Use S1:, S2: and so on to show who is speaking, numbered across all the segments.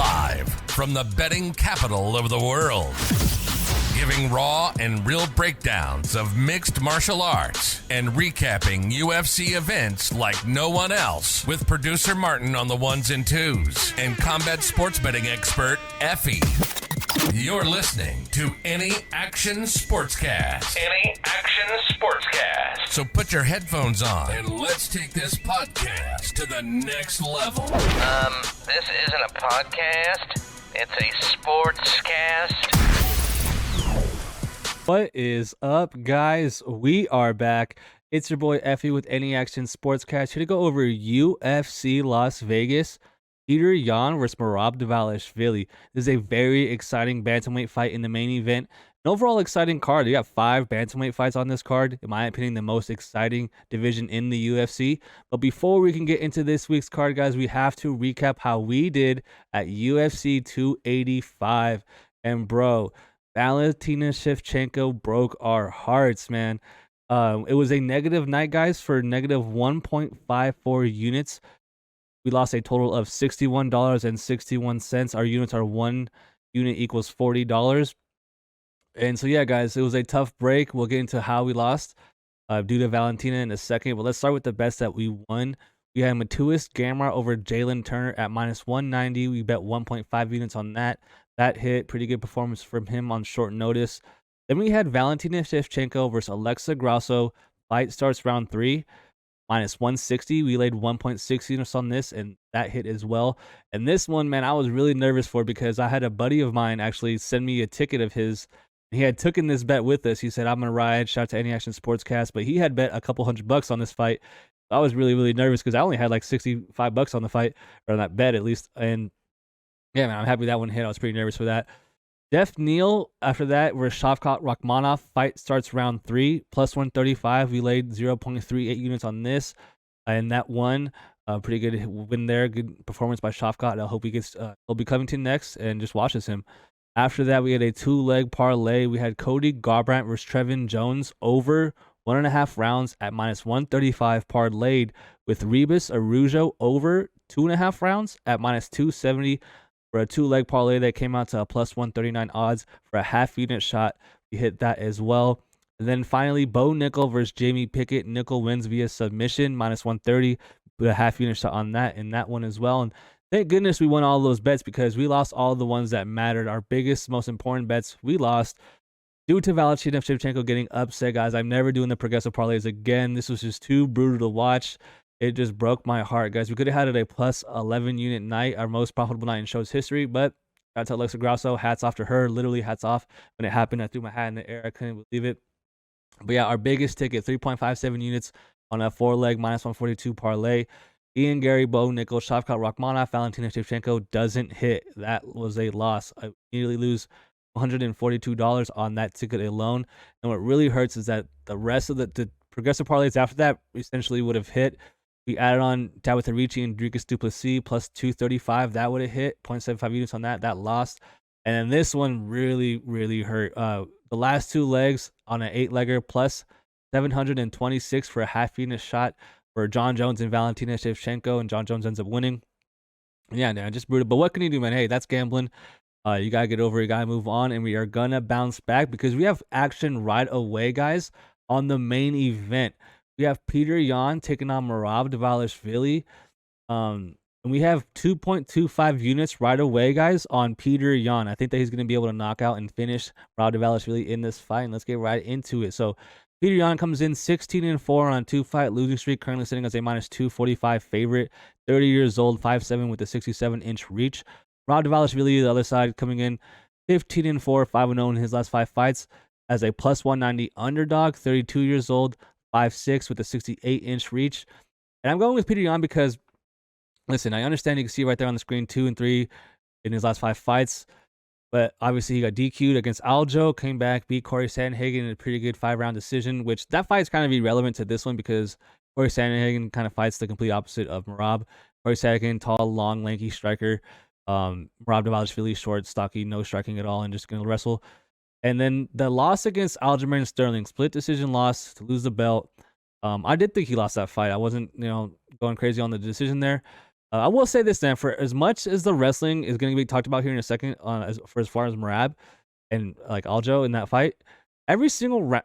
S1: Live from the betting capital of the world. Giving raw and real breakdowns of mixed martial arts and recapping UFC events like no one else, with producer Martin on the ones and twos and combat sports betting expert Effie. You're listening to Any Action Sportscast. Any Action Sportscast. So put your headphones on and let's take this podcast to the next level.
S2: This isn't a podcast. It's a sportscast.
S3: What is up, guys? We are back. It's your boy Effie with Any Action Sportscast. Here to go over UFC Las Vegas. Petr Yan versus Merab Dvalishvili. This is a very exciting bantamweight fight in the main event. An overall exciting card. You got 5 bantamweight fights on this card. In my opinion, the most exciting division in the UFC. But before we can get into this week's card, guys, we have to recap how we did at UFC 285. And bro, Valentina Shevchenko broke our hearts, man. It was a negative night, guys, for negative 1.54 units. We lost a total of $61.61. Our units are 1 unit equals $40. And so, yeah, guys, it was a tough break. We'll get into how we lost due to Valentina in a second. But let's start with the bets that we won. We had Matuis Gamrot over Jalen Turner at minus 190. We bet 1.5 units on that. That hit. Pretty good performance from him on short notice. Then we had Valentina Shevchenko versus Alexa Grasso. Fight starts round 3. Minus 160. We laid 1.6 units on this, and that hit as well. And this one, man, I was really nervous for because I had a buddy of mine actually send me a ticket of his. He had taken this bet with us. He said, I'm going to ride. Shout out to Any Action Sportscast. But he had bet a couple $100 on this fight. I was really, really nervous because I only had like $65 on the fight, or on that bet at least. And yeah, man, I'm happy that one hit. I was pretty nervous for that. Jeff Neal, after that, we're Shavkat Rakhmonov. Fight starts round 3, plus 135. We laid 0.38 units on this, and that won. Pretty good win there. Good performance by Shavkat. I hope he gets Colby Covington next and just watches him. After that, we had a 2-leg parlay. We had Cody Garbrandt versus Trevin Jones over 1.5 rounds at minus 135 parlayed with Rebus Araujo over 2.5 rounds at minus 270. For a 2-leg parlay that came out to a plus 139 odds for a half unit shot. We hit that as well. And then finally, Bo Nickel versus Jamie Pickett. Nickel wins via submission, minus 130. Put a half unit shot on that and that one as well. And thank goodness we won all those bets because we lost all the ones that mattered. Our biggest, most important bets we lost due to Valentina Shevchenko getting upset, guys. I'm never doing the progressive parlays again. This was just too brutal to watch. It just broke my heart, guys. We could have had it a plus 11 unit night, our most profitable night in show's history, but that's Alexa Grasso. Hats off to her. Literally hats off. When it happened, I threw my hat in the air. I couldn't believe it. But yeah, our biggest ticket, 3.57 units on a 4-leg minus 142 parlay. Ian Gary, Bo Nickel, Shavkat Rakhmonov, Valentina Shevchenko doesn't hit. That was a loss. I immediately lose $142 on that ticket alone. And what really hurts is that the rest of the progressive parlays after that essentially would have hit. We added on Tabitha Ricci and Sedriques Duplessis plus 235. That would have hit 0.75 units on that. That lost. And then this one really, really hurt. The last 2 legs on an 8-legger plus 726 for a half unit shot for John Jones and Valentina Shevchenko. And John Jones ends up winning. Yeah, man, just brutal. But what can you do, man? Hey, that's gambling. You got to get over it. You got to move on. And we are going to bounce back because we have action right away, guys, on the main event. We have Petr Yan taking on Merab Dvalishvili. And we have 2.25 units right away, guys, on Petr Yan. I think that he's going to be able to knock out and finish Merab Dvalishvili in this fight. And let's get right into it. So Petr Yan comes in 16-4 on a 2-fight losing streak, currently sitting as a minus 245 favorite. 30 years old, 5'7" with a 67-inch reach. Merab Dvalishvili, the other side, coming in 15-4, 5-0 in his last 5 fights as a plus 190 underdog. 32 years old, 5'6" with a 68-inch reach. And I'm going with Petr Yan because, listen, I understand you can see right there on the screen 2-3 in his last 5 fights. But obviously he got DQ'd against Aljo, came back, beat Corey Sandhagen in a pretty good 5-round decision, which that fight is kind of irrelevant to this one because Corey Sandhagen kind of fights the complete opposite of Merab. Corey Sandhagen, tall, long, lanky striker. Merab Dvalishvili, short, stocky, no striking at all, and just going to wrestle. And then the loss against Aljamain Sterling, split decision loss to lose the belt. I did think he lost that fight. I wasn't, going crazy on the decision there. I will say this then, for as much as the wrestling is going to be talked about here in a second, as far as Merab and like Aljo in that fight, every single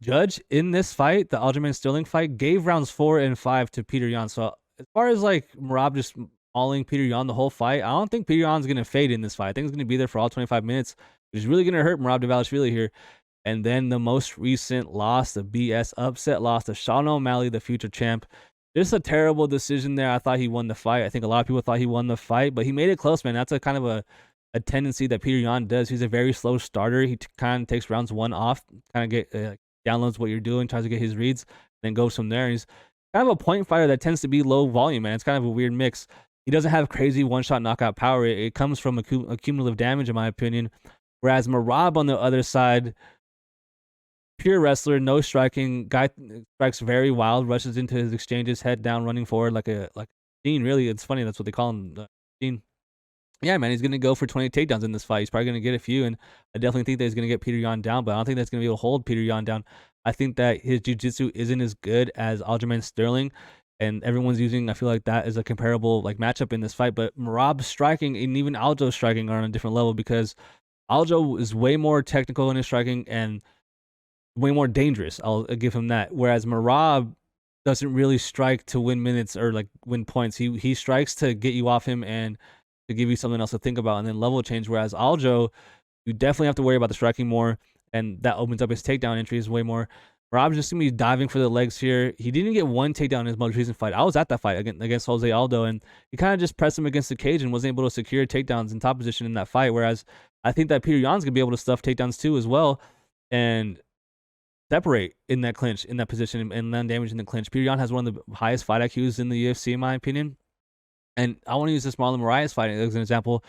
S3: judge in this fight, the Aljamain Sterling fight, gave rounds 4 and 5 to Petr Yan. So as far as like Merab just mauling Petr Yan the whole fight, I don't think Petr Yan's going to fade in this fight. I think he's going to be there for all 25 minutes, which is really going to hurt Merab Dvalishvili here. And then the most recent loss, the BS upset loss to Sean O'Malley, the future champ. Just a terrible decision there. I thought he won the fight. I think a lot of people thought he won the fight, but he made it close, man. That's a kind of a tendency that Petr Yan does. He's a very slow starter. He kind of takes rounds 1 off, kind of downloads what you're doing, tries to get his reads, then goes from there. He's kind of a point fighter that tends to be low volume, man. It's kind of a weird mix. He doesn't have crazy one-shot knockout power. It comes from accumulative damage, in my opinion. Whereas Merab on the other side, pure wrestler, no striking. Guy strikes very wild, rushes into his exchanges, head down, running forward like a Dean. Really, it's funny. That's what they call him, Dean. Yeah, man, he's gonna go for 20 takedowns in this fight. He's probably gonna get a few, and I definitely think that he's gonna get Petr Yan down. But I don't think that's gonna be able to hold Petr Yan down. I think that his jiu-jitsu isn't as good as Aljamain Sterling, and everyone's using. I feel like that is a comparable like matchup in this fight. But Merab's striking and even Aljo's striking are on a different level because Aljo is way more technical in his striking and way more dangerous. I'll give him that. Whereas Merab doesn't really strike to win minutes or like win points. He strikes to get you off him and to give you something else to think about and then level change. Whereas Aljo, you definitely have to worry about the striking more, and that opens up his takedown entries way more. Merab's just gonna be diving for the legs here. He didn't get one takedown in his most recent fight. I was at that fight against Jose Aldo, and he kind of just pressed him against the cage and wasn't able to secure takedowns in top position in that fight. Whereas I think that Petr Yan's gonna be able to stuff takedowns too as well, and separate in that clinch, in that position, and land damage in the clinch. Petr Yan has one of the highest fight IQs in the UFC, in my opinion. And I want to use this Marlon Moraes fight as an example.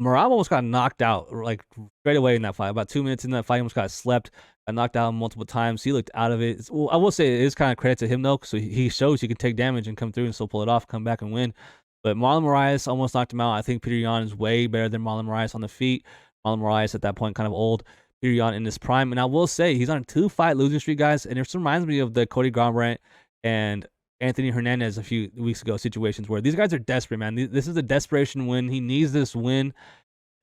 S3: Merab almost got knocked out like straight away in that fight. About 2 minutes in that fight, he almost got slept, got knocked out multiple times. He looked out of it. Well, I will say it is kind of credit to him though, so he shows he can take damage and come through and still pull it off, come back and win. But Marlon Moraes almost knocked him out. I think Petr Yan is way better than Marlon Moraes on the feet. Marlon Moraes at that point kind of old. Petr Yan in his prime, and I will say he's on a 2-fight losing streak, guys. And it reminds me of the Cody Garbrandt and Anthony Hernandez a few weeks ago situations where these guys are desperate, man. This is a desperation win. He needs this win,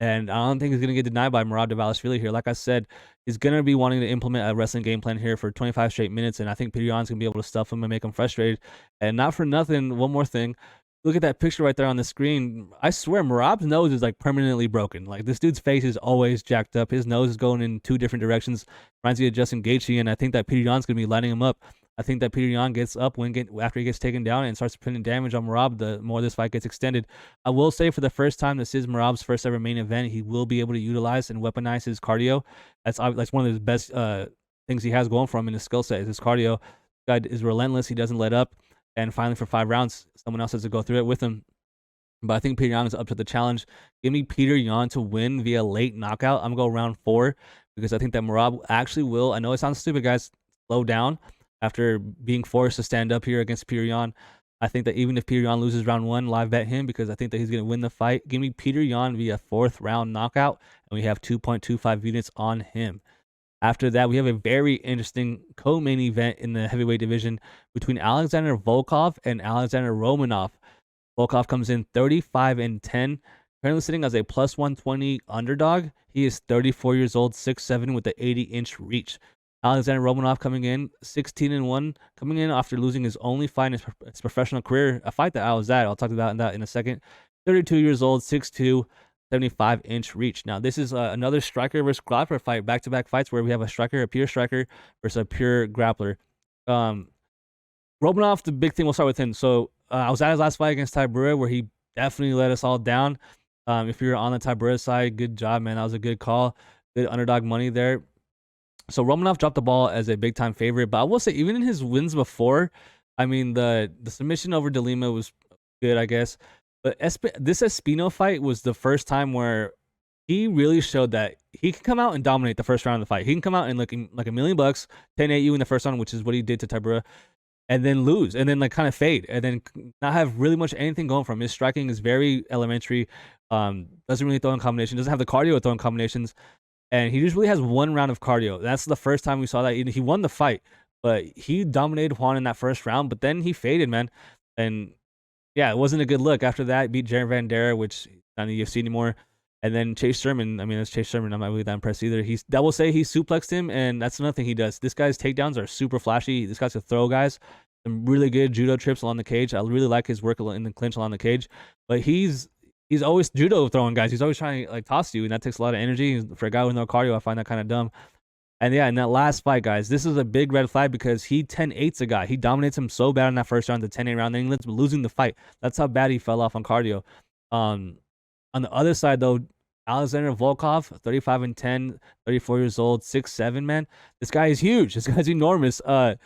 S3: and I don't think he's gonna get denied by Merab Dvalishvili here. Like I said, he's gonna be wanting to implement a wrestling game plan here for 25 straight minutes, and I think Petr Yan's gonna be able to stuff him and make him frustrated. And not for nothing, one more thing. Look at that picture right there on the screen. I swear, Merab's nose is like permanently broken. Like this dude's face is always jacked up. His nose is going in 2 different directions. Reminds me of Justin Gaethje, and I think that Petr Yan's gonna be lighting him up. I think that Petr Yan gets up after he gets taken down and starts putting damage on Merab. The more this fight gets extended, I will say for the first time, this is Merab's first ever main event. He will be able to utilize and weaponize his cardio. That's one of the best things he has going for him in his skill set is his cardio. Guy is relentless. He doesn't let up. And finally, for 5 rounds, someone else has to go through it with him. But I think Petr Yan is up to the challenge. Give me Petr Yan to win via late knockout. I'm going to go round 4 because I think that Merab actually will. I know it sounds stupid, guys. Slow down after being forced to stand up here against Petr Yan. I think that even if Petr Yan loses round 1, live bet him because I think that he's going to win the fight. Give me Petr Yan via 4th round knockout, and we have 2.25 units on him. After that, we have a very interesting co-main event in the heavyweight division between Alexander Volkov and Alexander Romanov. Volkov comes in 35-10, currently sitting as a plus 120 underdog. He is 34 years old, 6'7", with the 80-inch reach. Alexander Romanov coming in 16-1, coming in after losing his only fight in his professional career, a fight that I was at. I'll talk about that in a second. 32 years old, 6'2", 75-inch reach. Now, this is another striker versus grappler fight, back-to-back fights where we have a striker, a pure striker, versus a pure grappler. Romanov, the big thing, we'll start with him. So I was at his last fight against Tybura where he definitely let us all down. If you're on the Tybura side, good job, man. That was a good call. Good underdog money there. So Romanov dropped the ball as a big-time favorite, but I will say even in his wins before, I mean, the submission over De Lima was good, I guess. But this Espino fight was the first time where he really showed that he can come out and dominate the first round of the fight. He can come out and like $1 million, 10-8 you in the first round, which is what he did to Tybura, and then lose, and then like kind of fade, and then not have really much anything going for him. His striking is very elementary. Doesn't really throw in combinations. Doesn't have the cardio to throw in combinations. And he just really has 1 round of cardio. That's the first time we saw that. He won the fight, but he dominated Juan in that first round, but then he faded, man. And yeah, it wasn't a good look. After that, beat Jared Van Der, which not in the UFC anymore. And then Chase Sherman. I mean, that's Chase Sherman. I'm not really that impressed either. I will say he suplexed him, and that's another thing he does. This guy's takedowns are super flashy. This guy's a throw guys. Some really good judo trips along the cage. I really like his work in the clinch along the cage. But he's always judo throwing guys. He's always trying to like toss you, and that takes a lot of energy. For a guy with no cardio, I find that kind of dumb. And yeah, in that last fight, guys, this is a big red flag because he 10-8s a guy. He dominates him so bad in that first round, the 10-8 round, then he ends up losing the fight. That's how bad he fell off on cardio. On the other side, though, Alexandr Volkov, 35-10, 34 years old, 6'7", man. This guy is huge. This guy's enormous. 3-2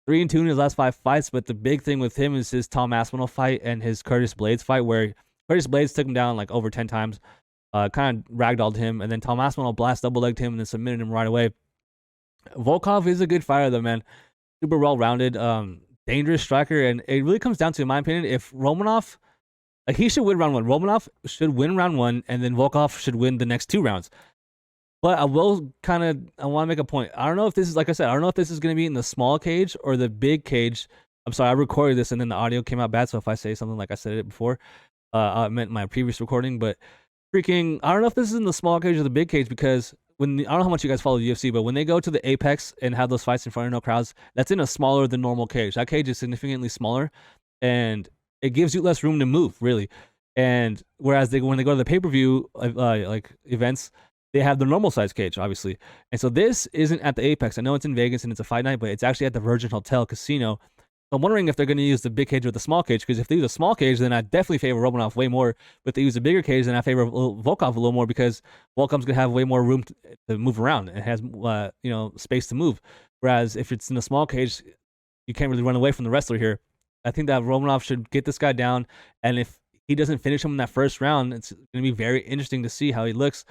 S3: in his last 5 fights, but the big thing with him is his Tom Aspinall fight and his Curtis Blades fight, where Curtis Blades took him down like over 10 times. Kind of ragdolled him, and then Tom Aspinall double-legged him and then submitted him right away. Volkov is a good fighter, though, man. Super well-rounded, dangerous striker, and it really comes down to, in my opinion, if Romanov, like, he should win round 1. Romanov should win round 1, and then Volkov should win the next 2 rounds. But I want to make a point. I don't know if this is, like I said, I don't know if this is going to be in the small cage or the big cage. I'm sorry, I recorded this, and then the audio came out bad, so if I say something like I said it before, I meant my previous recording, but I don't know if this is in the small cage or the big cage, because I don't know how much you guys follow the UFC, but when they go to the Apex and have those fights in front of no crowds, that's in a smaller than normal cage. That cage is significantly smaller, and it gives you less room to move, really. And whereas when they go to the pay-per-view like events, they have the normal size cage, obviously. And so this isn't at the Apex. I know it's in Vegas and it's a fight night, but it's actually at the Virgin Hotel Casino. I'm wondering if they're going to use the big cage or the small cage, because if they use a small cage, then I definitely favor Romanov way more. But if they use a bigger cage, then I favor Volkov a little more, because Volkov's going to have way more room to move around and has space to move. Whereas if it's in a small cage, you can't really run away from the wrestler here. I think that Romanov should get this guy down, and if he doesn't finish him in that first round, it's going to be very interesting to see how he looks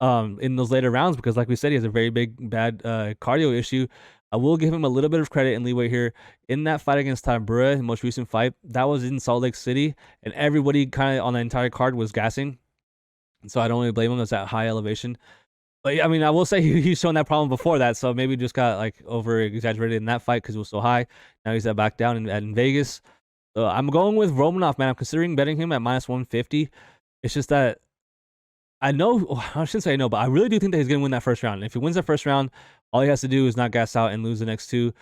S3: in those later rounds, because like we said, he has a very bad cardio issue. I will give him a little bit of credit and leeway here. In that fight against Tabura, the most recent fight, that was in Salt Lake City, and everybody kind of on the entire card was gassing. And so I don't really blame him. It's that high elevation. But I mean, I will say he's shown that problem before that, so maybe just got like over exaggerated in that fight because it was so high. Now he's back down in Vegas. So I'm going with Romanov, man. I'm considering betting him at -150. It's just that I shouldn't say I know, but I really do think that he's going to win that first round. And if he wins that first round, all he has to do is not gas out and lose the next 2.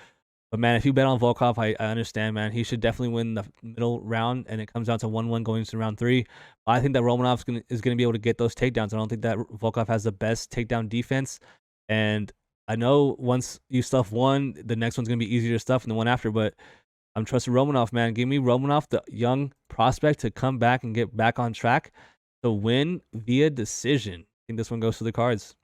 S3: But, man, if you bet on Volkov, I understand, man. He should definitely win the middle round, and it comes down to 1-1 going into round 3. I think that Romanov is going to be able to get those takedowns. I don't think that Volkov has the best takedown defense. And I know once you stuff one, the next one's going to be easier to stuff than the one after. But I'm trusting Romanov, man. Give me Romanov, the young prospect, to come back and get back on track to win via decision. I think this one goes to the cards.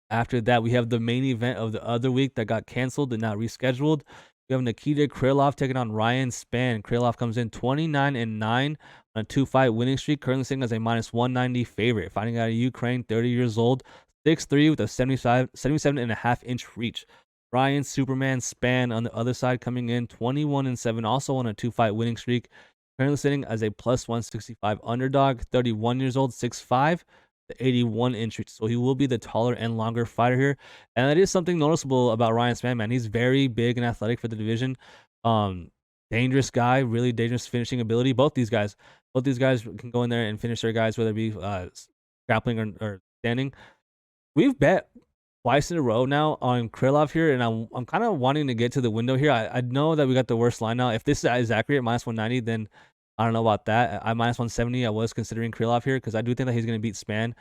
S3: After that, we have the main event of the other week that got canceled and not rescheduled. We have Nikita Krylov taking on Ryan Spann. Krylov comes in 29-9 on a 2-fight winning streak, currently sitting as a -190 favorite. Fighting out of Ukraine, 30 years old, 6'3", with a 77.5-inch reach. Ryan Superman Spann on the other side coming in 21-7, also on a 2-fight winning streak. Currently sitting as a +165 underdog, 31 years old, 6'5", the 81-inch reach. So he will be the taller and longer fighter here. And that is something noticeable about Ryan Spann, man. He's very big and athletic for the division. Dangerous guy, really dangerous finishing ability. Both these guys can go in there and finish their guys, whether it be grappling or standing. We've bet twice in a row now on Krylov here, and I'm kind of wanting to get to the window here. I know that we got the worst line now. If this is accurate, -190, then I don't know about that. At -170, I was considering Krylov here because I do think that he's going to beat Spann.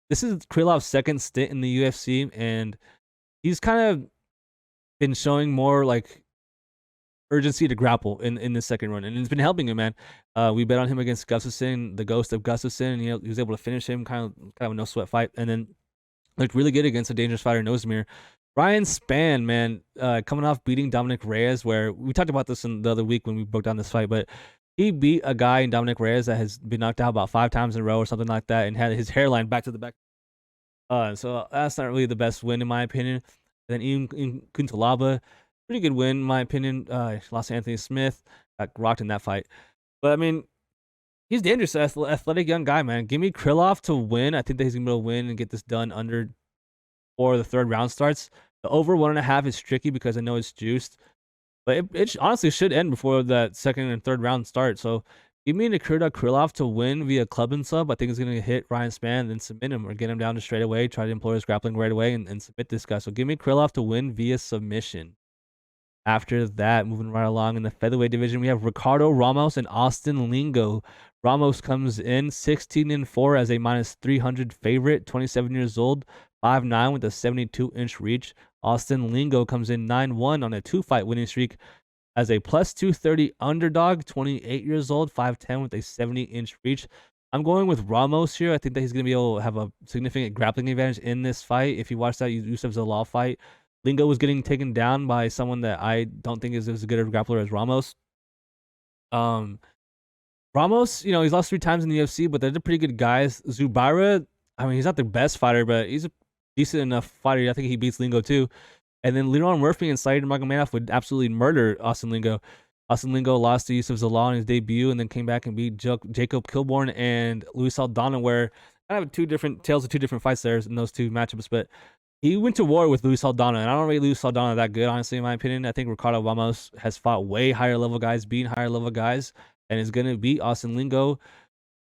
S3: This is Krylov's second stint in the UFC, and he's kind of been showing more like urgency to grapple in the second run, and it's been helping him, man. We bet on him against Gustafsson, the ghost of Gustafsson, and he was able to finish him kind of a no sweat fight, and then looked really good against a dangerous fighter, Nozdemir. Ryan Spann, man, coming off beating Dominic Reyes, where we talked about this in the other week when we broke down this fight, but he beat a guy in Dominic Reyes that has been knocked out about 5 times in a row or something like that, and had his hairline back to the back. So that's not really the best win in my opinion. And then Ian Kuntalaba, pretty good win in my opinion. Lost Anthony Smith, got rocked in that fight. But I mean, he's dangerous, athletic young guy, man. Give me Krylov to win. I think that he's going to be able to win and get this done under before the third round starts. The over 1.5 is tricky because I know it's juiced. But it honestly should end before that second and third round start. So give me Nikita Krylov to win via club and sub. I think he's going to hit Ryan Spann, then submit him or get him down to straight away. Try to employ his grappling right away and submit this guy. So give me Krylov to win via submission. After that, moving right along in the featherweight division, we have Ricardo, Ramos, and Austin Lingo. Ramos comes in 16-4 as a minus 300 favorite, 27 years old, 5'9" with a 72-inch reach. Austin Lingo comes in 9-1 on a 2-fight winning streak as a plus 230 underdog, 28 years old, 5'10" with a 70-inch reach. I'm going with Ramos here. I think that he's going to be able to have a significant grappling advantage in this fight. If you watch that Yusuf Zalal fight, Lingo was getting taken down by someone that I don't think is as good a grappler as Ramos. Ramos, he's lost 3 times in the UFC, but they're pretty good guys. Zubaira, I mean, he's not the best fighter, but he's a decent enough fighter. I think he beats Lingo too. And then Leron Murphy and Said Nurmagomedov would absolutely murder Austin Lingo. Austin Lingo lost to Yusuf Zalal in his debut and then came back and beat Jacob Kilborn and Luis Aldana, where I have tales of 2 different fights there in those 2 matchups, but he went to war with Luis Aldana, and I don't rate Luis Aldana that good, honestly, in my opinion. I think Ricardo Ramos has fought way higher level guys, beating higher level guys, and is going to beat Austin Lingo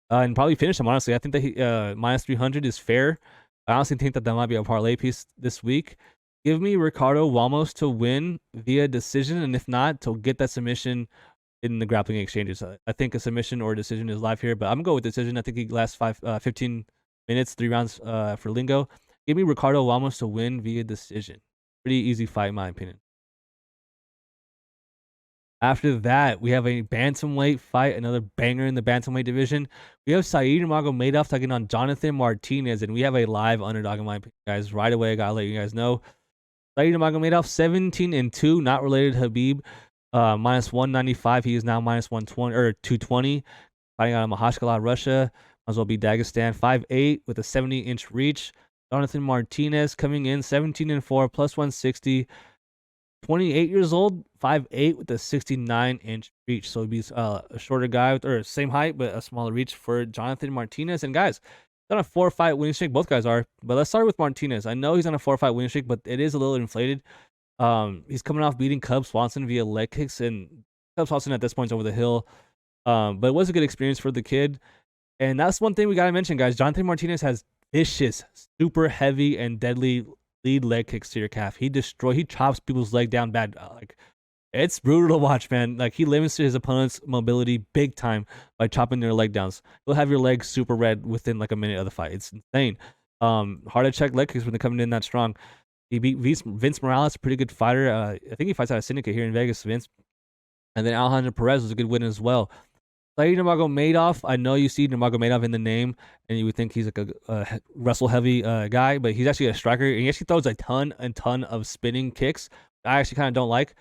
S3: and probably finish him, honestly. I think that he minus 300 is fair. I honestly think that might be a parlay piece this week. Give me Ricardo Ramos to win via decision, and if not, to get that submission in the grappling exchanges. I think a submission or a decision is live here, but I'm going to go with decision. I think he lasts 15 minutes, 3 rounds for Lingo. Give me Ricardo Ramos to win via decision. Pretty easy fight, in my opinion. After that, we have a bantamweight fight, another banger in the bantamweight division. We have Said Nurmagomedov taking on Jonathan Martinez, and we have a live underdog, in my opinion, guys. Right away, I gotta let you guys know. Said Nurmagomedov, 17-2, not related to Habib, minus 195. He is now minus 120 or 220. Fighting out of Mahashkala, Russia. Might as well be Dagestan. 5'8" with a 70-inch reach. Jonathan Martinez coming in 17-4, plus 160, 28 years old, 5'8" with a 69-inch reach. So he's a shorter guy or same height, but a smaller reach for Jonathan Martinez. And guys, he's on a 4-fight winning streak. Both guys are. But let's start with Martinez. I know he's on a 4-fight winning streak, but it is a little inflated. He's coming off beating Cub Swanson via leg kicks, and Cub Swanson at this point is over the hill. But it was a good experience for the kid. And that's one thing we got to mention, guys. Jonathan Martinez has vicious, super heavy and deadly lead leg kicks to your calf. He chops people's leg down bad. It's brutal to watch, man. Like, he limits his opponent's mobility big time by chopping their leg downs. He'll have your leg super red within like a minute of the fight. It's insane. Hard to check leg kicks when they're coming in that strong. He beat Vince Morales, a pretty good fighter. I think he fights out of Syndicate here in Vegas, Vince. And then Alejandro Perez was a good win as well. Said Nurmagomedov, I know you see Nurmagomedov in the name, and you would think he's like a wrestle-heavy guy, but he's actually a striker, and he actually throws a ton of spinning kicks. I actually kind of don't like.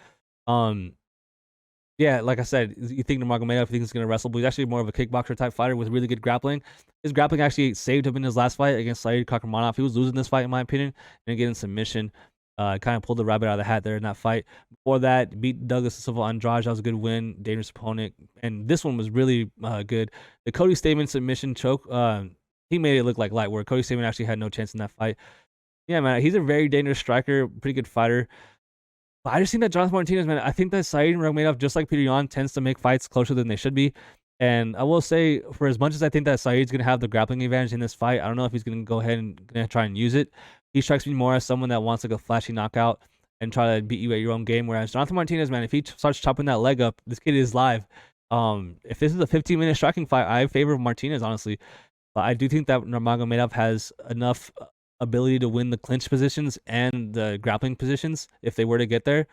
S3: Yeah, like I said, you think Nurmagomedov thinks he's going to wrestle, but he's actually more of a kickboxer type fighter with really good grappling. His grappling actually saved him in his last fight against Said Romanov. He was losing this fight, in my opinion, and getting submission. Kind of pulled the rabbit out of the hat there in that fight. Before that, beat Douglas Silva Andrade. That was a good win. Dangerous opponent. And this one was really good. The Cody Stamen submission choke, he made it look like light work. Cody Stamen actually had no chance in that fight. Yeah, man, he's a very dangerous striker, pretty good fighter. But I just think that Jonathan Martinez, man, I think that Said Nurmagomedov, just like Petr Yan, tends to make fights closer than they should be. And I will say, for as much as I think that Said's going to have the grappling advantage in this fight, I don't know if he's going to go ahead and gonna try and use it. He strikes me more as someone that wants like a flashy knockout and try to beat you at your own game. Whereas Jonathan Martinez, man, if he starts chopping that leg up, this kid is live. If this is a 15-minute striking fight, I favor Martinez, honestly. But I do think that Nurmagomedov has enough ability to win the clinch positions and the grappling positions, if they were to get there,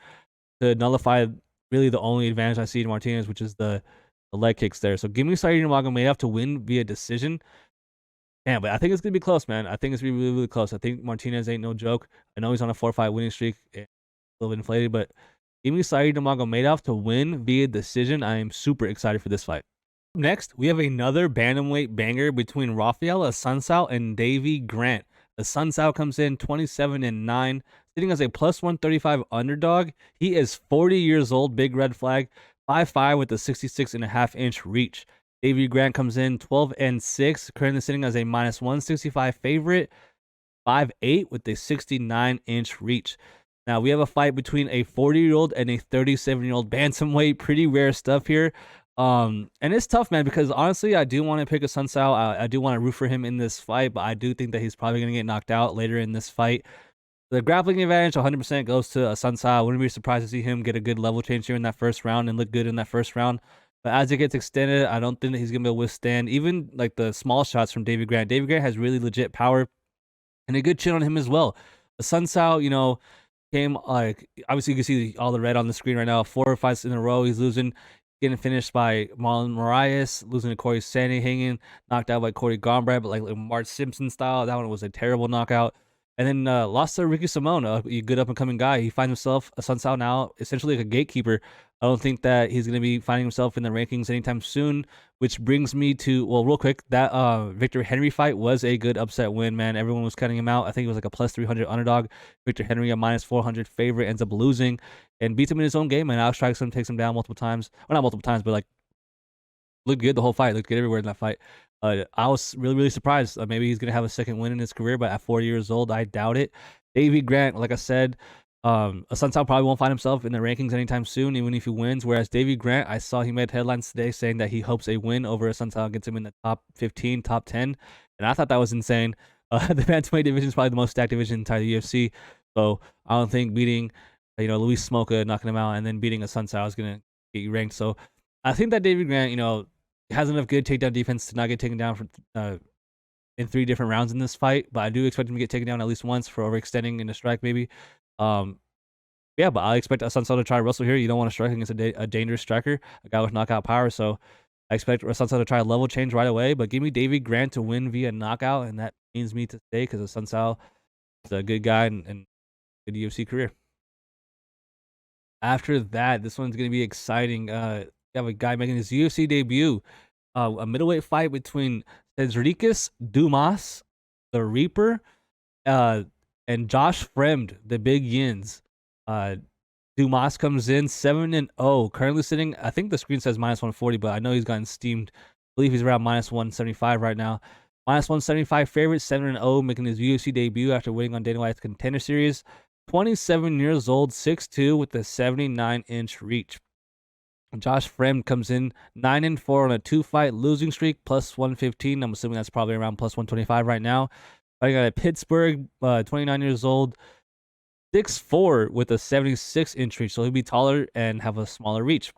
S3: to nullify really the only advantage I see in Martinez, which is the leg kicks there. So give me Said Nurmagomedov to win via decision. Yeah, but I think it's going to be close, man. I think it's going to be really, really close. I think Martinez ain't no joke. I know he's on a 4-fight winning streak. A little bit inflated, but give me Said Nurmagomedov to win via decision. I am super excited for this fight. Next, we have another bantamweight banger between Raphael Assuncao and Davey Grant. Assuncao comes in 27-9, sitting as a plus 135 underdog. He is 40 years old, big red flag, 5'5" with a 66.5-inch reach. Davey Grant comes in 12-6, currently sitting as a minus 165 favorite, 5'8" with a 69-inch reach. Now we have a fight between a 40-year-old and a 37-year-old bantamweight. Pretty rare stuff here. And it's tough, man, because honestly, I do want to pick Assuncao. I do want to root for him in this fight, but I do think that he's probably going to get knocked out later in this fight. The grappling advantage 100% goes to Assuncao. I wouldn't be surprised to see him get a good level change here in that first round and look good in that first round. But as it gets extended, I don't think that he's going to be able to withstand even like the small shots from Davey Grant. Davey Grant has really legit power and a good chin on him as well. Assuncao, you know, came like obviously you can see all the red on the screen right now. 4 fights in a row, he's losing, getting finished by Marlon Moraes, losing to Corey Sandhagen, knocked out by Corey Gombrad, but like Mark Simpson style. That one was a terrible knockout. And then lost to Ricky Simone, a good up-and-coming guy. He finds himself, Assuncao now, essentially like a gatekeeper. I don't think that he's going to be finding himself in the rankings anytime soon, which brings me to, well, real quick, that Victor Henry fight was a good upset win, man. Everyone was cutting him out. I think it was like a plus 300 underdog. Victor Henry, a minus 400 favorite, ends up losing and beats him in his own game, and Alex strikes him, takes him down multiple times. Well, not multiple times, but like looked good the whole fight. Looked good everywhere in that fight. I was really, really surprised. Maybe he's going to have a second win in his career, but at 40 years old, I doubt it. Davey Grant, like I said, Assuncao probably won't find himself in the rankings anytime soon, even if he wins. Whereas Davey Grant, I saw he made headlines today saying that he hopes a win over Assuncao gets him in the top 15, top 10. And I thought that was insane. The bantamweight division is probably the most stacked division in the entire UFC. So I don't think beating, Luis Smoka, knocking him out, and then beating Assuncao is going to get you ranked. So I think that Davey Grant, has enough good takedown defense to not get taken down for in 3 different rounds in this fight, but I do expect him to get taken down at least once for overextending in a strike, maybe. But I expect Assuncao to try to wrestle here. You don't want to strike against a dangerous striker, a guy with knockout power. So I expect Assuncao to try a level change right away. But give me Davey Grant to win via knockout, and that means me to stay because Assuncao is a good guy and good UFC career. After that, this one's going to be exciting. You have a guy making his UFC debut. A middleweight fight between Sedriques, Dumas, the Reaper, and Josh Fremd, the Big Yins. Dumas comes in 7-0, currently sitting, I think the screen says minus 140, but I know he's gotten steamed. I believe he's around minus 175 right now. Minus 175 favorite, 7-0, making his UFC debut after winning on Dana White's Contender Series. 27 years old, 6'2", with a 79-inch reach. Josh Fremd comes in 9-4 on a 2-fight losing streak, plus 115. I'm assuming that's probably around plus 125 right now. Fighting out of Pittsburgh, 29 years old, 6'4" with a 76-inch reach, so he'll be taller and have a smaller reach.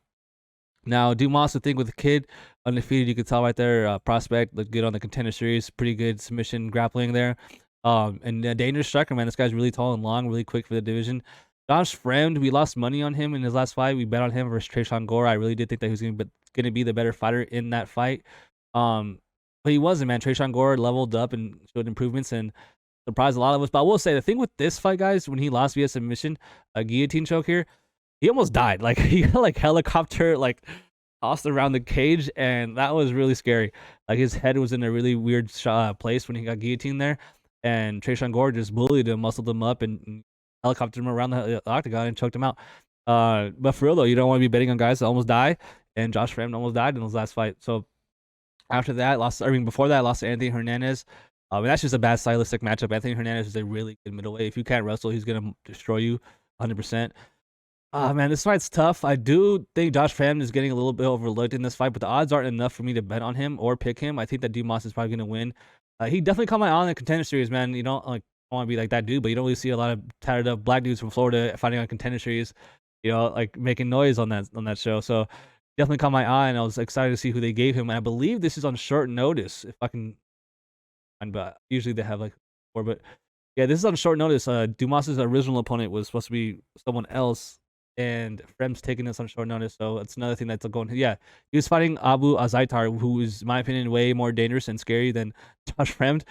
S3: Now, Dumas, I think with the kid, undefeated, you can tell right there, prospect, looked good on the Contender Series, pretty good submission grappling there. And a dangerous striker, man. This guy's really tall and long, really quick for the division. Josh Fremd, we lost money on him in his last fight. We bet on him versus Tresean Gore. I really did think that he was going to be the better fighter in that fight. But he wasn't, man. Tresean Gore leveled up and showed improvements and surprised a lot of us. But I will say, the thing with this fight, guys, when he lost via submission, a guillotine choke here, he almost died. Like, he got, like, helicopter, like, tossed around the cage, and that was really scary. Like, his head was in a really weird place when he got guillotined there. And Tresean Gore just bullied him, muscled him up, and helicoptered him around the octagon and choked him out. But for real, though, you don't want to be betting on guys that almost die. And Josh Fremd almost died in his last fight. So after that, before that, lost to Anthony Hernandez. And that's just a bad stylistic matchup. Anthony Hernandez is a really good middleweight. If you can't wrestle, he's going to destroy you 100%. Man, this fight's tough. I do think Josh Fremd is getting a little bit overlooked in this fight, but the odds aren't enough for me to bet on him or pick him. I think that Dumas is probably going to win. He definitely caught my eye on the Contender Series, man. You don't want to be like that dude, but you don't really see a lot of tattered up black dudes from Florida fighting on Contender Series, making noise on that show. So definitely caught my eye, and I was excited to see who they gave him. And I believe this is on short notice, if I can. But usually they have like 4, but yeah, this is on short notice. Dumas's original opponent was supposed to be someone else, and Fremd's taking this on short notice, so it's another thing that's going. Yeah, he was fighting Abu Azaitar, who is, in my opinion, way more dangerous and scary than Josh Fremd.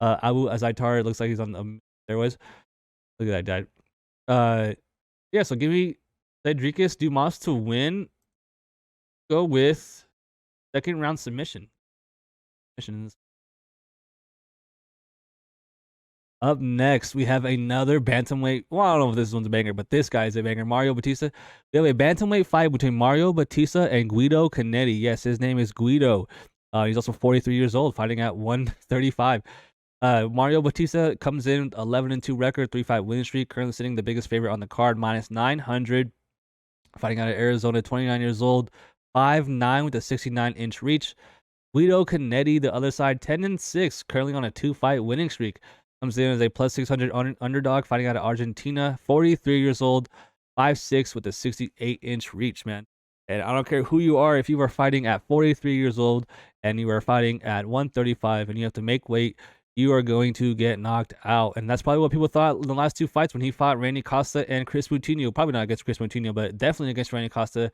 S3: Abu Azaitar looks like he's on steroids. Look at that guy. Yeah, so give me Sedriques Dumas to win. Go with second round submission. Up next, we have another bantamweight. Well, I don't know if this one's a banger, but this guy is a banger. Mario Bautista. We have a bantamweight fight between Mario Bautista and Guido Cannetti. Yes, his name is Guido. He's also 43 years old, fighting at 135. Mario Bautista comes in 11-2 record, 3-5 winning streak, currently sitting the biggest favorite on the card, -900. Fighting out of Arizona, 29 years old, 5'9" with a 69-inch reach. Guido Cannetti, the other side, 10-6, currently on a 2-fight winning streak. Comes in as a +600 underdog, fighting out of Argentina, 43 years old, 5'6" with a 68-inch reach, man. And I don't care who you are, if you are fighting at 43 years old and you are fighting at 135 and you have to make weight, you are going to get knocked out. And that's probably what people thought in the last two fights when he fought Randy Costa and Chris Moutinho. Probably not against Chris Moutinho, but definitely against Randy Costa.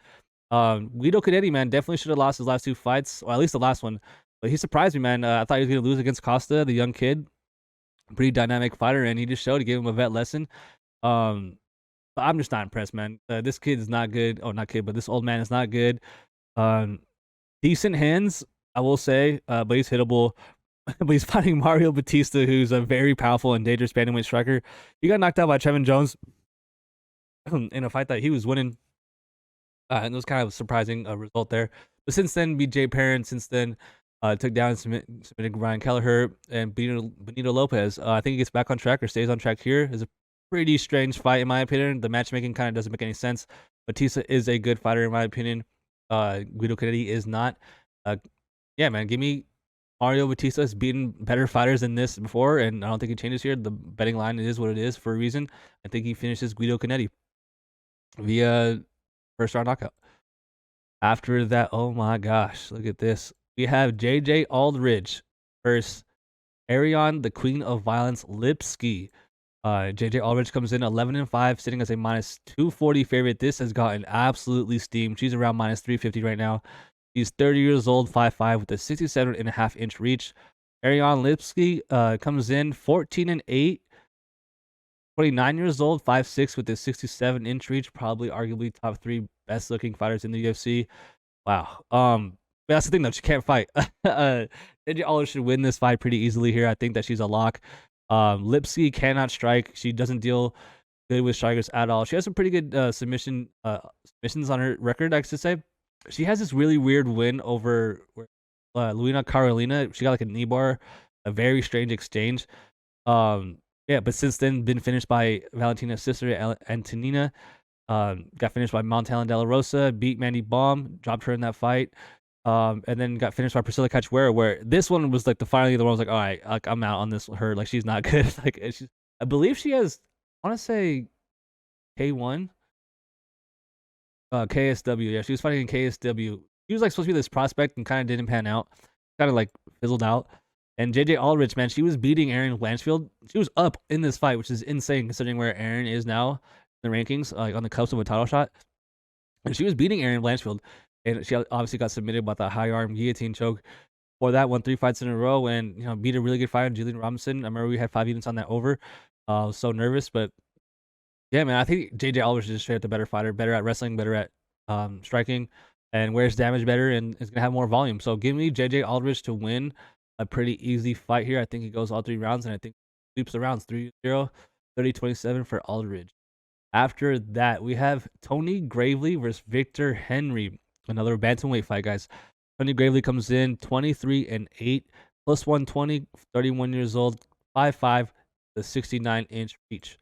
S3: Guido Cannetti, man, definitely should have lost his last two fights, or at least the last one. But he surprised me, man. I thought he was going to lose against Costa, the young kid. Pretty dynamic fighter, and he just showed. He gave him a vet lesson. But I'm just not impressed, man. This kid is not good. Oh, not kid, but this old man is not good. Decent hands, I will say, but he's hittable. But he's fighting Mario Bautista, who's a very powerful and dangerous bantamweight striker. He got knocked out by Trevin Jones in a fight that he was winning. And it was kind of a surprising result there. But since then, beat Jay Perrin. Since then, took down and submitted Ryan Kelleher and Benito Lopez. I think he gets back on track or stays on track here. It's a pretty strange fight, in my opinion. The matchmaking kind of doesn't make any sense. Bautista is a good fighter, in my opinion. Guido Cannetti is not. Yeah, man, give me Mario Bautista. Has beaten better fighters than this before, and I don't think it changes here. The betting line is what it is for a reason. I think he finishes Guido Cannetti via first round knockout. After that, oh my gosh, look at this. We have JJ Aldrich versus Ariane, the Queen of Violence, Lipski. JJ Aldrich comes in 11-5, sitting as a -240 favorite. This has gotten absolutely steamed. She's around -350 right now. She's 30 years old, 5'5", with a 67.5-inch reach. Ariane Lipski comes in 14-8, 29 years old, 5'6", with a 67-inch reach. Probably, arguably, top 3 best-looking fighters in the UFC. Wow. That's the thing, though. She can't fight. JJ Aldrich should win this fight pretty easily here. I think that she's a lock. Lipski cannot strike. She doesn't deal good with strikers at all. She has some pretty good submissions on her record, I should say. She has this really weird win over Luina Carolina. She got like a knee bar, a very strange exchange. Yeah, but since then been finished by Valentina's sister Antonina. Got finished by Montalon De La Rosa, beat Mandy Baum, dropped her in that fight. And then got finished by Priscilla Cachoeira, where this one was like finally the one I was like, all right, like I'm out on this her. Like she's not good. Like I believe she has, I want to say K1. KSW. Yeah, she was fighting in KSW. She was like supposed to be this prospect and kind of didn't pan out. Kind of like fizzled out. And JJ Aldrich, man, she was beating Ariane Blanchfield. She was up in this fight, which is insane considering where Ariane is now in the rankings, like on the cusp of a title shot. And she was beating Ariane Blanchfield. And she obviously got submitted by the high arm guillotine choke. For that, won 3 fights in a row and beat a really good fighter, Julian Robinson. I remember we had 5 units on that over. I was so nervous, but yeah, man, I think JJ Aldrich is just straight up the better fighter, better at wrestling, better at striking, and wears damage better, and is gonna have more volume. So give me JJ Aldrich to win a pretty easy fight here. I think he goes all 3 rounds, and I think sweeps the rounds 3-0, 30-27 for Aldrich. After that, we have Tony Gravely versus Victor Henry. Another bantamweight fight, guys. Tony Gravely comes in 23-8, plus 120, 31 years old, 5'5", the 69-inch reach.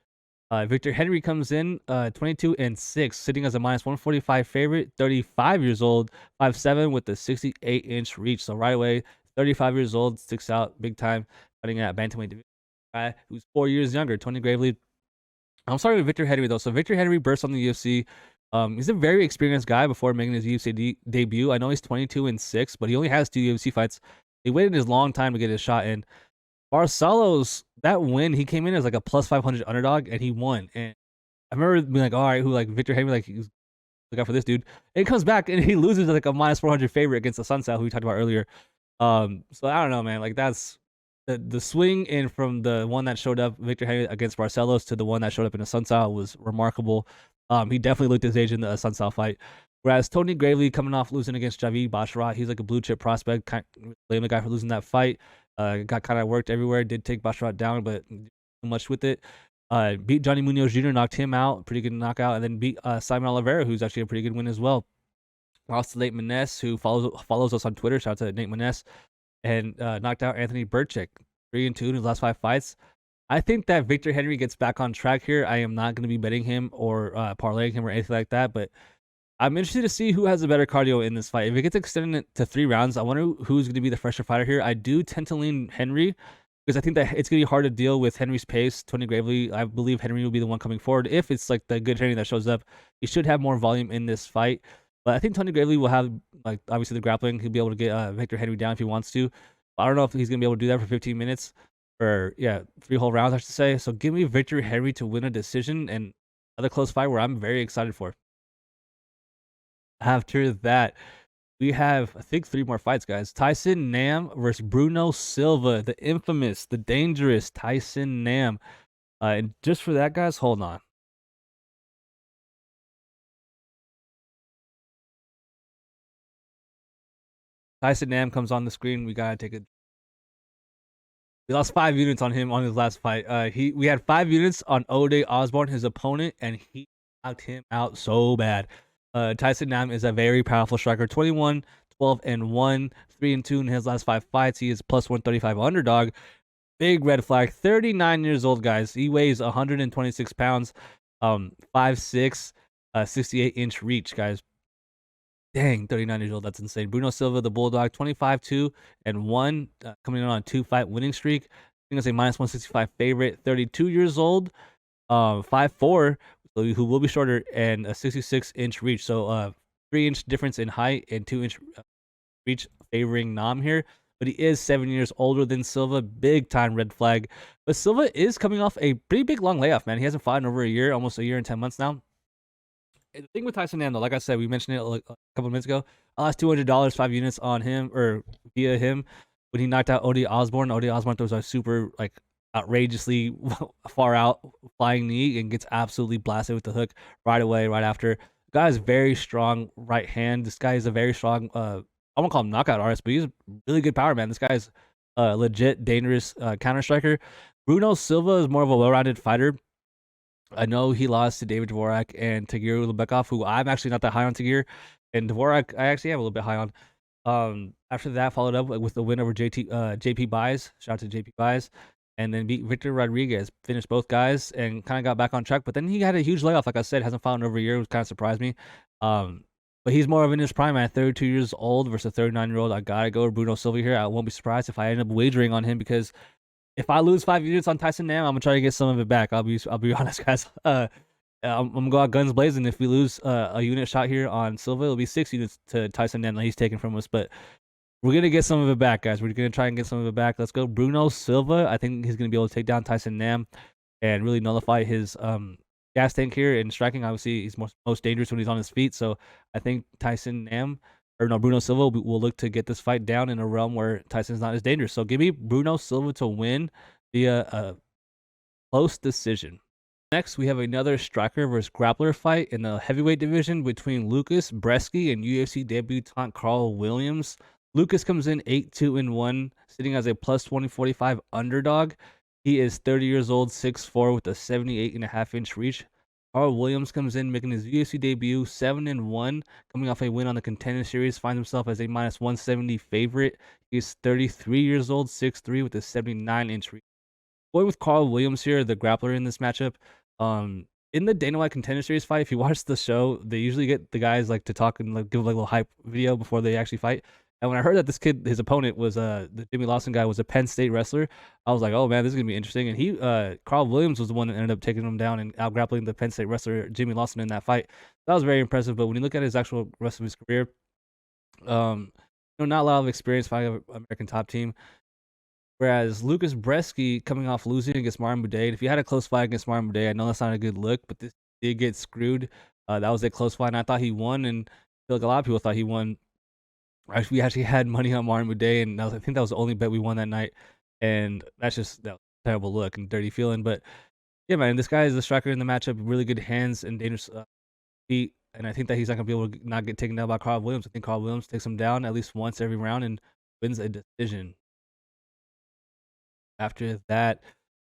S3: Victor Henry comes in 22-6, sitting as a -145 favorite, 35 years old, 5'7", with the 68-inch reach. So right away, 35 years old, sticks out big time, fighting at bantamweight division. Guy who's 4 years younger, Tony Gravely. I'm sorry with Victor Henry though. So Victor Henry burst on the UFC. He's a very experienced guy before making his UFC debut. I know he's 22-6, but he only has 2 UFC fights. He waited his long time to get his shot in. Barcelos, that win, he came in as like a +500 underdog, and he won. And I remember being like, all right, who like Victor Henry, like he's look out for this dude. And he comes back and he loses like a -400 favorite against Assuncao, who we talked about earlier. So I don't know, man. Like that's the swing in from the one that showed up Victor Henry against Barcelos to the one that showed up in Assuncao was remarkable. He definitely looked his age in the Assuncao fight. Whereas Tony Gravely coming off losing against Javid Basharat, he's like a blue chip prospect. Blame the guy for losing that fight. Got kind of worked everywhere. Did take Basharat down, but didn't do much with it. Beat Johnny Munoz Jr., knocked him out, pretty good knockout, and then beat Simon Oliveira, who's actually a pretty good win as well. Lost to Nate Maness, who follows us on Twitter. Shout out to Nate Maness, and knocked out Anthony Burchek, 3-2 in his last 5 fights. I think that Victor Henry gets back on track here. I am not going to be betting him or parlaying him or anything like that, but I'm interested to see who has a better cardio in this fight. If it gets extended to 3 rounds, I wonder who's going to be the fresher fighter here. I do tend to lean Henry because I think that it's going to be hard to deal with Henry's pace. Tony Gravely, I believe Henry will be the one coming forward. If it's like the good Henry that shows up, he should have more volume in this fight. But I think Tony Gravely will have, like, obviously the grappling. He'll be able to get Victor Henry down if he wants to. I don't know if he's going to be able to do that for 15 minutes. Or, 3 whole rounds, I should say. So give me Victor Henry to win a decision and another close fight where I'm very excited for. After that, we have, I think, 3 more fights, guys. Tyson Nam versus Bruno Silva, the infamous, the dangerous Tyson Nam. And just for that, guys, hold on. Tyson Nam comes on the screen. We got to take it. We lost 5 units on him on his last fight. We had 5 units on Ode Osborne, his opponent, and he knocked him out so bad. Tyson Nam is a very powerful striker. 21, 12, and 1, 3 and 2 in his last 5 fights. He is plus 135 underdog. Big red flag. 39 years old, guys. He weighs 126 pounds. 5'6", 68-inch reach, guys. Dang, 39 years old. That's insane. Bruno Silva, the Bulldog, 25-2 and 1, coming in on a 2-fight winning streak. I think it's a minus 165 favorite. 32 years old, 5'4", who will be shorter, and a 66-inch reach. So 3-inch difference in height and 2-inch reach favoring Nam here. But he is 7 years older than Silva. Big time red flag. But Silva is coming off a pretty big long layoff, man. He hasn't fought in over a year, almost a year and 10 months now. The thing with Tyson Nam, though, like I said, we mentioned it like a couple of minutes ago. I lost $200, 5 units on him or via him when he knocked out Ode Osborne. Ode Osborne throws a super outrageously far out flying knee and gets absolutely blasted with the hook right away, right after. The guy is very strong right hand. This guy is a very strong. I won't call him knockout artist, but he's really good power, man. This guy is a legit dangerous counter striker. Bruno Silva is more of a well-rounded fighter. I know he lost to David Dvorak and Tagir Ulubekov, who I'm actually not that high on Tagir, and Dvorak I actually am a little bit high on. After that, followed up with the win over JP Buys. Shout out to JP Buys, and then beat Victor Rodriguez. Finished both guys and kind of got back on track. But then he had a huge layoff. Like I said, hasn't fought in over a year, which kind of surprised me. But he's more of in his prime at 32 years old versus a 39-year-old. I gotta go with Bruno Silva here. I won't be surprised if I end up wagering on him because if I lose 5 units on Tyson Nam, I'm gonna try to get some of it back. I'll be honest, guys. I'm gonna go out guns blazing. If we lose a unit shot here on Silva, it'll be 6 units to Tyson Nam that he's taken from us. But we're gonna get some of it back, guys. We're gonna try and get some of it back. Let's go, Bruno Silva. I think he's gonna be able to take down Tyson Nam and really nullify his gas tank here in striking. Obviously, he's most dangerous when he's on his feet. So I think Bruno Silva will look to get this fight down in a realm where Tyson's not as dangerous. So give me Bruno Silva to win via a close decision. Next, we have another striker versus grappler fight in the heavyweight division between Lucas Bresky and UFC debutant Carl Williams. Lucas comes in 8-2 and 1, sitting as a plus 2045 underdog. He is 30 years old, 6'4", with a 78.5-inch reach. Carl Williams comes in, making his UFC debut, 7-1, coming off a win on the Contender Series, finds himself as a minus 170 favorite. He's 33 years old, 6'3", with a 79-inch reach. Going with Carl Williams here, the grappler in this matchup. In the Dana White Contender Series fight, if you watch the show, they usually get the guys to talk and give a little hype video before they actually fight. And when I heard that this kid, his opponent was the Jimmy Lawson guy, was a Penn State wrestler, I was like, oh man, this is gonna be interesting. And Carl Williams was the one that ended up taking him down and out grappling the Penn State wrestler Jimmy Lawson in that fight. That was very impressive. But when you look at his actual rest of his career, not a lot of experience fighting an American top team. Whereas Lucas Bresky coming off losing against Martin Buday, if you had a close fight against Martin Buday, I know that's not a good look, but this did get screwed. That was a close fight, and I thought he won, and I feel like a lot of people thought he won. We actually had money on Martin Buday, and I think that was the only bet we won that night. And that was a terrible look and dirty feeling. But yeah, man, this guy is the striker in the matchup, really good hands and dangerous feet. And I think that he's not going to be able to not get taken down by Carl Williams. I think Carl Williams takes him down at least once every round and wins a decision. After that,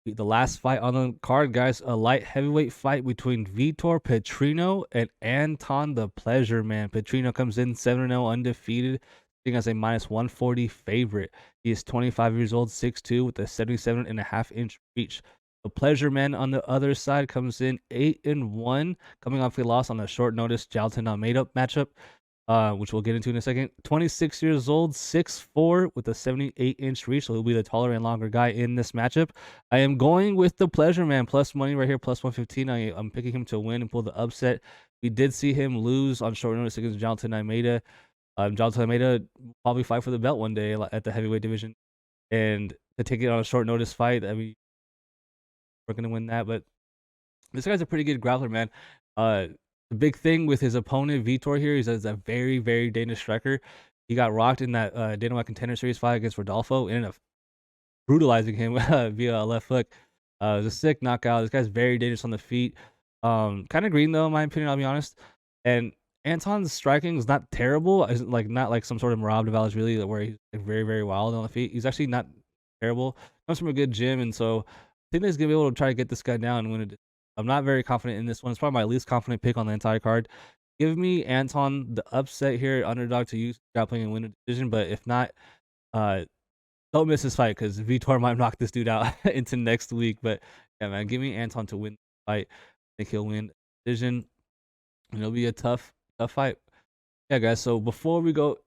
S3: the last fight on the card, guys, a light heavyweight fight between Vitor Petrino and Anton the Pleasure Man. Petrino comes in 7-0 undefeated, sitting as a -140 favorite. He is 25 years old, 6'2", with a 77.5-inch reach. The Pleasure Man on the other side comes in 8-1, coming off a loss on a short notice Jailton Almeida matchup, which we'll get into in a second. 26 years old, 6'4", with a 78-inch reach, so he'll be the taller and longer guy in this matchup. I am going with the Pleasure Man, plus money right here, plus 115. I'm picking him to win and pull the upset. We did see him lose on short notice against Jailton Almeida. Jailton Almeida will probably fight for the belt one day at the heavyweight division, and to take it on a short notice fight, I mean, we're going to win that. But this guy's a pretty good grappler, man. The big thing with his opponent, Vitor, here, is a very, very dangerous striker. He got rocked in that Dana White Contender Series fight against Rodolfo, ended up brutalizing him via a left hook. It was a sick knockout. This guy's very dangerous on the feet. Kind of green, though, in my opinion, I'll be honest. And Anton's striking is not terrible. It's not like some sort of Merab Dvalishvili where he's very, very wild on the feet. He's actually not terrible. Comes from a good gym, and so I think he's going to be able to try to get this guy down and win it. I'm not very confident in this one. It's probably my least confident pick on the entire card. Give me Anton the upset here, underdog to use grappling and win a decision. But if not, don't miss this fight because Vitor might knock this dude out into next week. But yeah, man, give me Anton to win the fight. I think he'll win the decision. And it'll be a tough fight. Yeah, guys. So before we go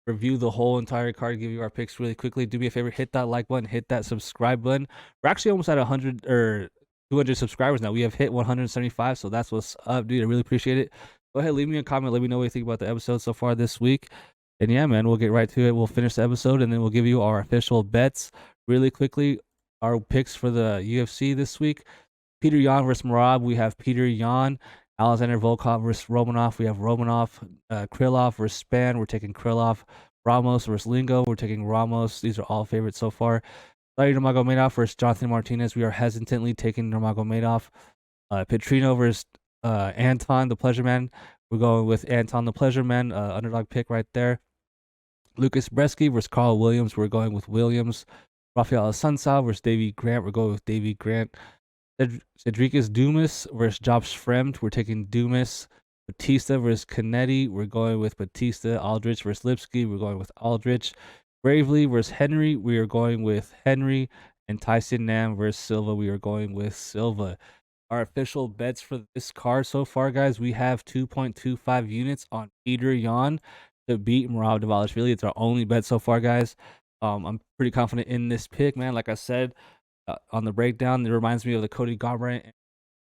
S3: review the whole entire card, give you our picks really quickly, do me a favor, hit that like button, hit that subscribe button. We're actually almost at 100 or 200 subscribers now. We have hit 175, so that's what's up, dude. I really appreciate it. Go ahead, leave me a comment, let me know what you think about the episode so far this week. And yeah, man, we'll get right to it. We'll finish the episode and then we'll give you our official bets really quickly. Our picks for the UFC this week: Petr Yan versus Merab. We have Petr Yan. Alexandr Volkov versus Romanov. We have Romanov. Krylov versus Spann. We're taking Krylov. Ramos versus Lingo. We're taking Ramos. These are all favorites so far. Nurmagomedov versus Jonathan Martinez. We are hesitantly taking Nurmagomedov. Petrino versus Anton the Pleasure Man. We're going with Anton the Pleasure Man. Underdog pick right there. Lucas Bresky versus Carl Williams. We're going with Williams. Raphael Assuncao versus Davey Grant. We're going with Davey Grant. Sedriques Dumas versus Josh Fremd. We're taking Dumas. Bautista versus Cannetti. We're going with Bautista. Aldrich versus Lipski. We're going with Aldrich. Bravely versus Henry. We are going with Henry. And Tyson Nam versus Silva. We are going with Silva. Our official bets for this card so far, guys, we have 2.25 units on Petr Yan to beat Merab Dvalishvili. It's our only bet so far, guys. I'm pretty confident in this pick, man. Like I said, on the breakdown, it reminds me of the Cody Garbrandt.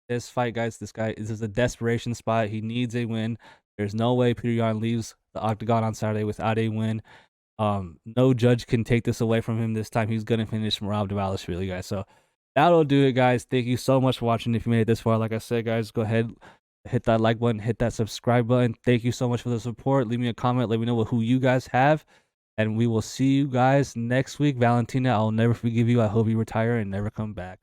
S3: This fight, guys, this is a desperation spot. He needs a win. There's no way Petr Yan leaves the octagon on Saturday without a win. No judge can take this away from him this time. He's gonna finish Merab Dvalishvili, guys. So that'll do it, guys. Thank you so much for watching. If you made it this far, like I said, guys, go ahead, hit that like button, hit that subscribe button. Thank you so much for the support. Leave me a comment. Let me know who you guys have. And we will see you guys next week. Valentina, I'll never forgive you. I hope you retire and never come back.